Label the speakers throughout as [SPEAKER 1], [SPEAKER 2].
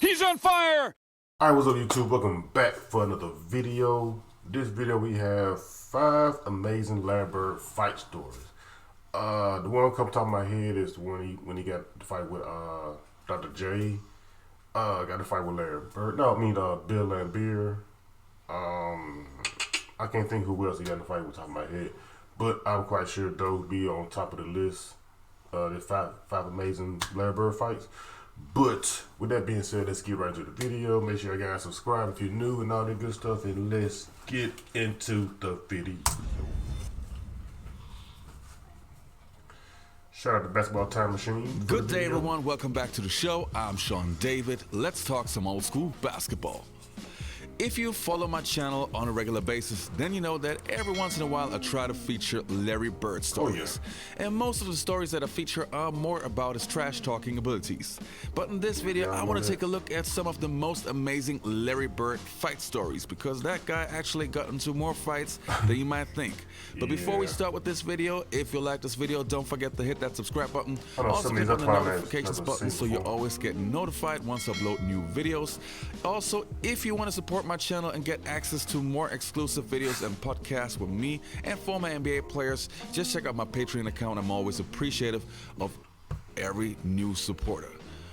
[SPEAKER 1] He's on fire!
[SPEAKER 2] Alright, what's up YouTube? Welcome back for another video. This video we have 5 amazing Larry Bird fight stories. The one that comes top of my head is when he got the fight with Dr. J. Got the fight with Larry Bird. No, I mean Bill Laimbeer. I can't think who else he got in the fight with top of my head. But I'm quite sure those be on top of the list. There's five amazing Larry Bird fights. But with that being said, let's get right into the video. Make sure you guys subscribe if you're new and all that good stuff, and let's get into the video. Shout out to Basketball Time Machine.
[SPEAKER 1] Good day, everyone. Welcome back to the show. I'm Sean David. Let's talk some old school basketball. If you follow my channel on a regular basis, then you know that every once in a while I try to feature Larry Bird stories. And most of the stories that I feature are more about his trash talking abilities. But in this video, I want to take a look at some of the most amazing Larry Bird fight stories, because that guy actually got into more fights than you might think. But before we start with this video, if you like this video, don't forget to hit that subscribe button. Also click on the notifications button so you always get notified once I upload new videos. Also, if you want to support my channel and get access to more exclusive videos and podcasts with me and former NBA players, just check out my Patreon account. I'm always appreciative of every new supporter.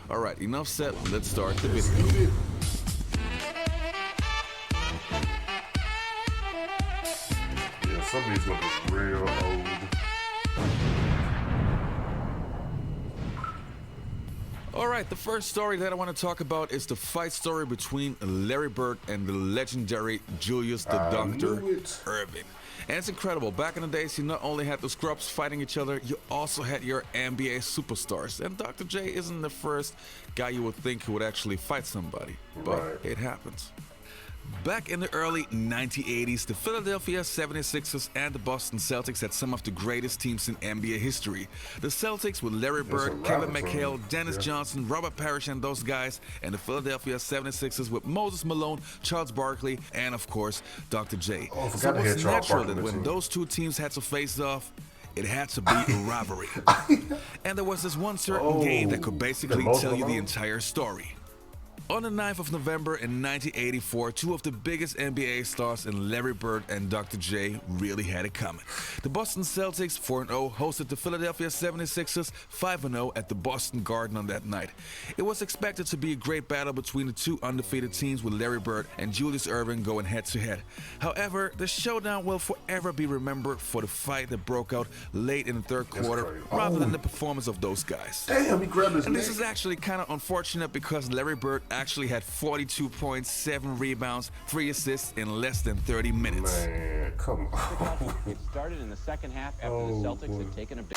[SPEAKER 1] All right, enough said. Let's start the video.
[SPEAKER 2] Yeah, some of these look real old.
[SPEAKER 1] Alright, the first story that I want to talk about is the fight story between Larry Bird and the legendary Julius the Doctor Erving. And it's incredible. Back in the days, you not only had the scrubs fighting each other, you also had your NBA superstars. And Dr. J isn't the first guy you would think who would actually fight somebody, but it happens. Back in the early 1980s, the Philadelphia 76ers and the Boston Celtics had some of the greatest teams in NBA history. The Celtics with Larry Bird, Kevin McHale, Dennis Johnson, Robert Parrish and those guys, and the Philadelphia 76ers with Moses Malone, Charles Barkley, and of course, Dr. J. So it was natural that when those two teams had to face off, it had to be a rivalry. And there was this one certain game that could basically tell you the entire story. On the 9th of November in 1984, two of the biggest NBA stars in Larry Bird and Dr. J really had it coming. The Boston Celtics 4-0 hosted the Philadelphia 76ers 5-0 at the Boston Garden on that night. It was expected to be a great battle between the two undefeated teams, with Larry Bird and Julius Erving going head-to-head. However, the showdown will forever be remembered for the fight that broke out late in the third quarter rather than the performance of those guys.
[SPEAKER 2] Damn, he grabbed his neck.
[SPEAKER 1] And this is actually kind of unfortunate because Larry Bird actually had 42 points, 7 rebounds, 3 assists in less than 30 minutes.
[SPEAKER 2] Man, come on.
[SPEAKER 3] It started in the second half after the Celtics had taken a big...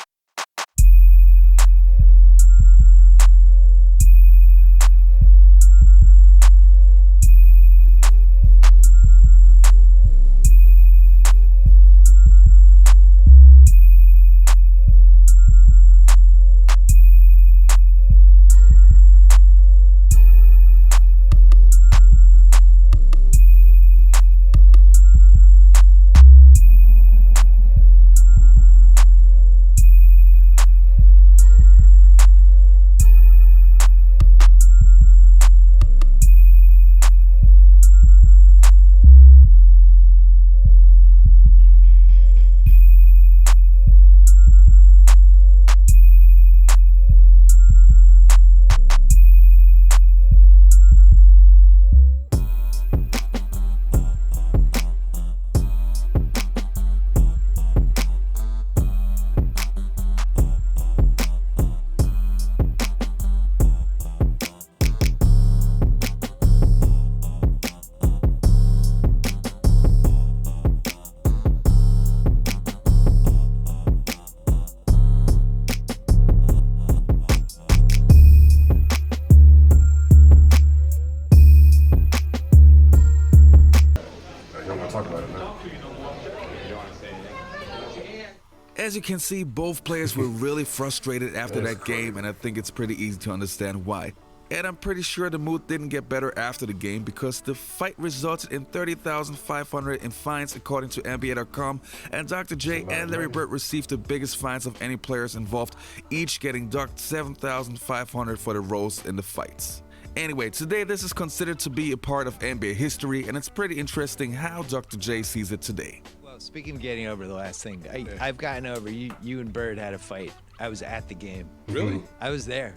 [SPEAKER 1] As you can see, both players were really frustrated after that game, and I think it's pretty easy to understand why. And I'm pretty sure the mood didn't get better after the game, because the fight resulted in $30,500 in fines according to NBA.com, and Dr. J and Larry Bird received the biggest fines of any players involved, each getting docked $7,500 for the roles in the fights. Anyway, today this is considered to be a part of NBA history, and it's pretty interesting how Dr. J sees it today.
[SPEAKER 4] Well, speaking of getting over the last thing, I've gotten over you and Bird had a fight. I was at the game.
[SPEAKER 5] Really?
[SPEAKER 4] I was there.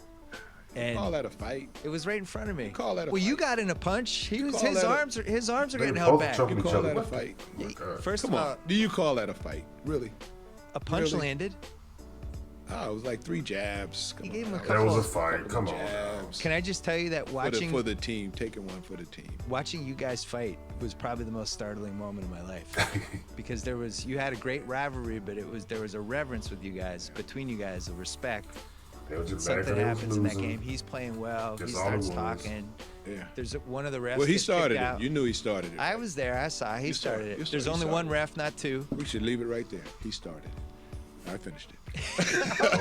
[SPEAKER 4] And
[SPEAKER 5] Call that a fight?
[SPEAKER 4] it was right in front of me.
[SPEAKER 5] Call that a
[SPEAKER 4] well, you
[SPEAKER 5] fight?
[SPEAKER 4] got in a punch. He was
[SPEAKER 5] Call
[SPEAKER 4] his
[SPEAKER 5] that a-
[SPEAKER 4] arms are
[SPEAKER 2] They
[SPEAKER 4] getting held
[SPEAKER 2] both
[SPEAKER 4] back.
[SPEAKER 2] choking
[SPEAKER 5] You
[SPEAKER 2] each
[SPEAKER 5] call
[SPEAKER 2] other.
[SPEAKER 5] that a
[SPEAKER 2] What the-
[SPEAKER 5] fight?
[SPEAKER 2] Oh my God.
[SPEAKER 4] First
[SPEAKER 5] Come
[SPEAKER 4] of
[SPEAKER 5] on.
[SPEAKER 4] all,
[SPEAKER 5] Do you call that a fight? Really?
[SPEAKER 4] a punch
[SPEAKER 5] Really?
[SPEAKER 4] landed.
[SPEAKER 5] Oh, it was like 3 jabs. Come
[SPEAKER 4] He gave him a
[SPEAKER 5] now.
[SPEAKER 4] couple
[SPEAKER 2] That was a
[SPEAKER 4] of
[SPEAKER 2] fight. Come on.
[SPEAKER 5] Jabs.
[SPEAKER 4] Can I just tell you that
[SPEAKER 5] For the team, taking one for the team.
[SPEAKER 4] watching you guys fight was probably the most startling moment of my life because you had a great rivalry, but there was a reverence with you guys, between you guys, a respect.
[SPEAKER 2] They were just mad
[SPEAKER 4] Something
[SPEAKER 2] 'cause they was
[SPEAKER 4] happens in that
[SPEAKER 2] losing.
[SPEAKER 4] game. He's playing well.
[SPEAKER 2] That's
[SPEAKER 4] He
[SPEAKER 2] all it
[SPEAKER 4] starts
[SPEAKER 2] was.
[SPEAKER 4] talking.
[SPEAKER 5] Yeah.
[SPEAKER 4] There's one of the refs.
[SPEAKER 5] Well, he
[SPEAKER 4] gets
[SPEAKER 5] started
[SPEAKER 4] kicked
[SPEAKER 5] it.
[SPEAKER 4] out.
[SPEAKER 5] You knew he started it.
[SPEAKER 4] I was there. I saw. He
[SPEAKER 5] You started-
[SPEAKER 4] started
[SPEAKER 5] you
[SPEAKER 4] it. There's
[SPEAKER 5] started-
[SPEAKER 4] only
[SPEAKER 5] you
[SPEAKER 4] one
[SPEAKER 5] started.
[SPEAKER 4] ref, not two.
[SPEAKER 5] We should leave it right there. He started it. I finished it.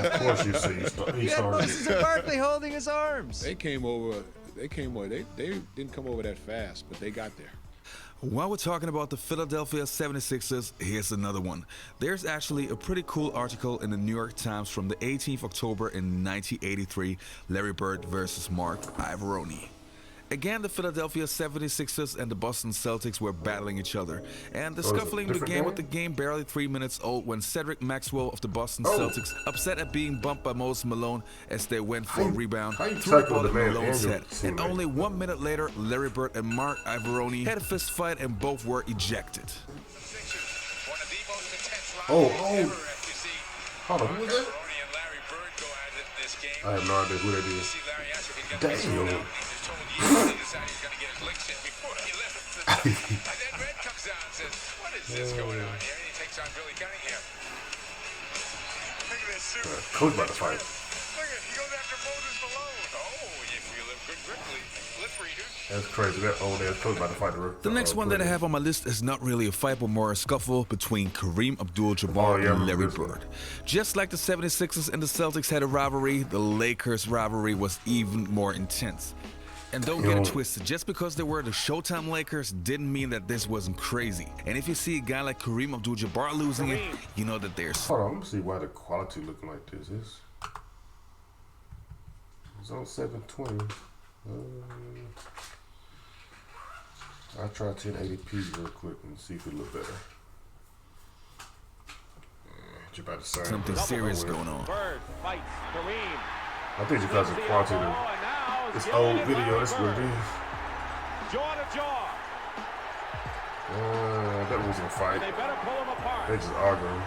[SPEAKER 2] Of course you see. He
[SPEAKER 4] You had
[SPEAKER 2] started.
[SPEAKER 4] Moses and Barkley holding his arms.
[SPEAKER 5] They came over. They didn't come over that fast, but they got there.
[SPEAKER 1] While we're talking about the Philadelphia 76ers, here's another one. There's actually a pretty cool article in the New York Times from the 18th October in 1983, Larry Bird versus Mark Iavaroni. Again, the Philadelphia 76ers and the Boston Celtics were battling each other, and the
[SPEAKER 2] Oh, it's a
[SPEAKER 1] scuffling
[SPEAKER 2] different
[SPEAKER 1] began with the
[SPEAKER 2] game?
[SPEAKER 1] game barely 3 minutes old when Cedric Maxwell of the Boston
[SPEAKER 2] Oh.
[SPEAKER 1] Celtics, upset at being bumped by Moses Malone as they went for a
[SPEAKER 2] How you-
[SPEAKER 1] rebound,
[SPEAKER 2] how you
[SPEAKER 1] threw the
[SPEAKER 2] tackle
[SPEAKER 1] ball
[SPEAKER 2] the
[SPEAKER 1] at
[SPEAKER 2] man
[SPEAKER 1] Malone's
[SPEAKER 2] and your
[SPEAKER 1] head. And
[SPEAKER 2] teammate?
[SPEAKER 1] only 1 minute later, Larry Bird and Mark Iavaroni had a fist fight and both were ejected.
[SPEAKER 2] Oh. Hold on. Who was that? I have no idea who that is. Damn. Coach about to fight. That's crazy. That old ass coach about to fight
[SPEAKER 1] The next one that I have on my list is not really a fight, but more a scuffle between Kareem Abdul-Jabbar
[SPEAKER 2] Oh, yeah, I
[SPEAKER 1] and
[SPEAKER 2] remember
[SPEAKER 1] Larry
[SPEAKER 2] this one.
[SPEAKER 1] Bird. Just like the 76ers and the Celtics had a rivalry, the Lakers rivalry was even more intense. And don't get it
[SPEAKER 2] Yo.
[SPEAKER 1] twisted, just because they were the Showtime Lakers didn't mean that this wasn't crazy. And if you see a guy like Kareem Abdul-Jabbar losing it, you know that there's
[SPEAKER 2] Hold on, let me see why the quality looking like this is. It's on 720. I'll try 1080p real quick and see if it look better. You about to say
[SPEAKER 1] something serious going on.
[SPEAKER 6] Bird fights Kareem.
[SPEAKER 2] I think it's because of the quality of this old video. That's what it is.
[SPEAKER 6] Jaw to jaw.
[SPEAKER 2] That wasn't a fight.
[SPEAKER 6] They better pull them apart.
[SPEAKER 2] They just arguing.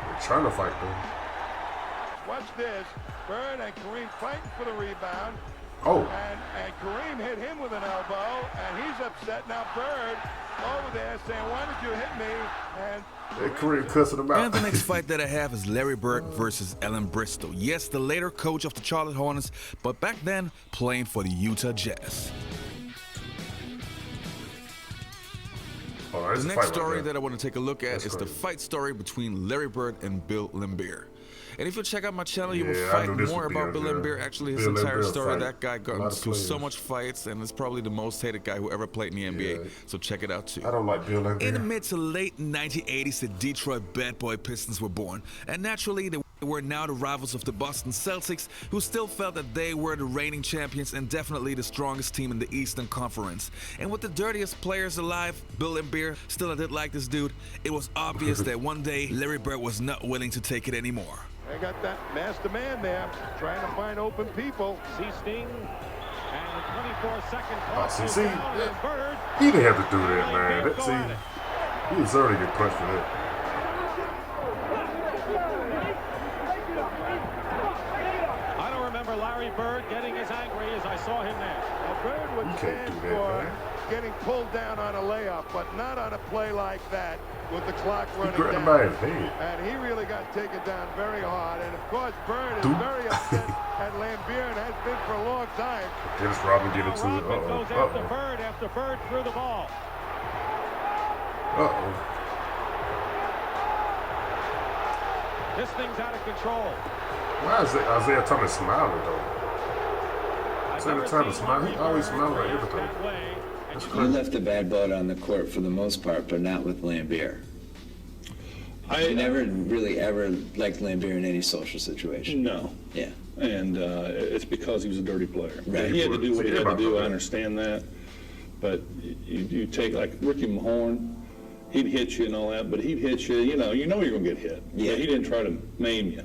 [SPEAKER 2] They're trying to fight though.
[SPEAKER 7] Watch this. Bird and Kareem fighting for the rebound.
[SPEAKER 2] Oh,
[SPEAKER 7] And Kareem hit him with an elbow, and he's upset. Now Bird over there saying, why did you hit me? And
[SPEAKER 2] that Kareem cussing them out.
[SPEAKER 1] And the next fight that I have is Larry Bird versus Ellen Bristow. Yes, the later coach of the Charlotte Hornets, but back then playing for the Utah Jazz.
[SPEAKER 2] Oh, there's
[SPEAKER 1] The
[SPEAKER 2] a
[SPEAKER 1] next
[SPEAKER 2] fight
[SPEAKER 1] story
[SPEAKER 2] right
[SPEAKER 1] that
[SPEAKER 2] there.
[SPEAKER 1] I want to take a look at
[SPEAKER 2] That's
[SPEAKER 1] is the
[SPEAKER 2] crazy.
[SPEAKER 1] fight story between Larry Bird and Bill Laimbeer. And if you check out my channel, you
[SPEAKER 2] Yeah,
[SPEAKER 1] will
[SPEAKER 2] I
[SPEAKER 1] find
[SPEAKER 2] knew this
[SPEAKER 1] more
[SPEAKER 2] would be
[SPEAKER 1] about
[SPEAKER 2] up
[SPEAKER 1] Bill
[SPEAKER 2] there.
[SPEAKER 1] Laimbeer. Actually, his
[SPEAKER 2] Bill
[SPEAKER 1] entire
[SPEAKER 2] Laimbeer
[SPEAKER 1] story,
[SPEAKER 2] fight.
[SPEAKER 1] that guy
[SPEAKER 2] A
[SPEAKER 1] got
[SPEAKER 2] lot of
[SPEAKER 1] into so
[SPEAKER 2] players.
[SPEAKER 1] much fights, and is probably the most hated guy who ever played in the NBA.
[SPEAKER 2] Yeah.
[SPEAKER 1] So check it out too.
[SPEAKER 2] I don't like Bill Laimbeer.
[SPEAKER 1] In the mid to late 1980s, the Detroit Bad Boy Pistons were born. And naturally, they were now the rivals of the Boston Celtics, who still felt that they were the reigning champions and definitely the strongest team in the Eastern Conference. And with the dirtiest players alive, Bill Laimbeer, still I did like this dude, it was obvious that one day Larry Bird was not willing to take it anymore.
[SPEAKER 7] they got that master man there trying to find open people.
[SPEAKER 6] See Sting. And the 24-second
[SPEAKER 2] Oh,
[SPEAKER 6] clock
[SPEAKER 2] see,
[SPEAKER 6] goes
[SPEAKER 2] see,
[SPEAKER 6] down, and Bird.
[SPEAKER 2] he didn't have to do that, man.
[SPEAKER 6] Can't
[SPEAKER 2] That,
[SPEAKER 6] go at it.
[SPEAKER 2] see, he deserved to get punched for that.
[SPEAKER 6] I don't remember Larry Bird getting as angry as I saw him there.
[SPEAKER 7] Now Bird would
[SPEAKER 2] You can't
[SPEAKER 7] stand
[SPEAKER 2] do that,
[SPEAKER 7] for
[SPEAKER 2] man.
[SPEAKER 7] getting pulled down on a layup, but not on a play like that with the clock
[SPEAKER 2] He
[SPEAKER 7] running
[SPEAKER 2] grabbed the
[SPEAKER 7] down.
[SPEAKER 2] man's head.
[SPEAKER 7] And he really got taken down very hard. And of course, Bird is
[SPEAKER 2] Dude.
[SPEAKER 7] very upset at Laimbeer and has been for a long time.
[SPEAKER 2] Dennis Rodman get
[SPEAKER 6] Now
[SPEAKER 2] into it.
[SPEAKER 6] Rodman goes after Bird threw the ball. This thing's out of control.
[SPEAKER 2] Why is Isaiah Thomas smiling though?
[SPEAKER 6] I've
[SPEAKER 2] Isaiah
[SPEAKER 6] never
[SPEAKER 2] Thomas
[SPEAKER 6] seen
[SPEAKER 2] smiling. He
[SPEAKER 6] Larry
[SPEAKER 2] always
[SPEAKER 6] Bird
[SPEAKER 2] smiles like
[SPEAKER 6] react
[SPEAKER 2] everything.
[SPEAKER 6] that way.
[SPEAKER 2] That's
[SPEAKER 8] You
[SPEAKER 2] crazy.
[SPEAKER 8] left the bad blood on the court for the most part, but not with Laimbeer. I never really ever liked Lambert in any social situation.
[SPEAKER 9] No.
[SPEAKER 8] Yeah.
[SPEAKER 9] And it's because he was a dirty player.
[SPEAKER 8] Right.
[SPEAKER 9] He had to do what he had to do. I understand that. But you take like Ricky Mahorn, he'd hit you and all that, but he'd hit you. You know you're gonna get hit.
[SPEAKER 8] Yeah.
[SPEAKER 9] But he didn't try to maim you.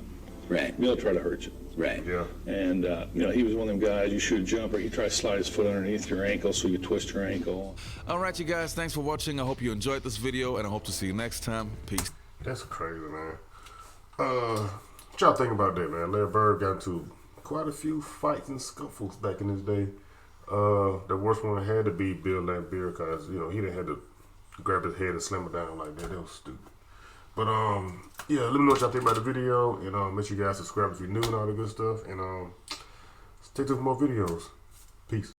[SPEAKER 8] Right.
[SPEAKER 9] He'll try to hurt you.
[SPEAKER 8] Right.
[SPEAKER 2] Yeah.
[SPEAKER 9] And he was one of them guys. You shoot a jumper, he tried to slide his foot underneath your ankle so you twist your ankle.
[SPEAKER 1] All right, you guys, thanks for watching. I hope you enjoyed this video, and I hope to see you next time. Peace.
[SPEAKER 2] That's crazy, man. What y'all think about that, man? Larry Bird got into quite a few fights and scuffles back in his day. The worst one had to be Bill Laimbeer, because he didn't have to grab his head and slam it down like that. That was stupid. But yeah, let me know what y'all think about the video, and make sure you guys subscribe if you're new and all the good stuff, and stay tuned for more videos. Peace.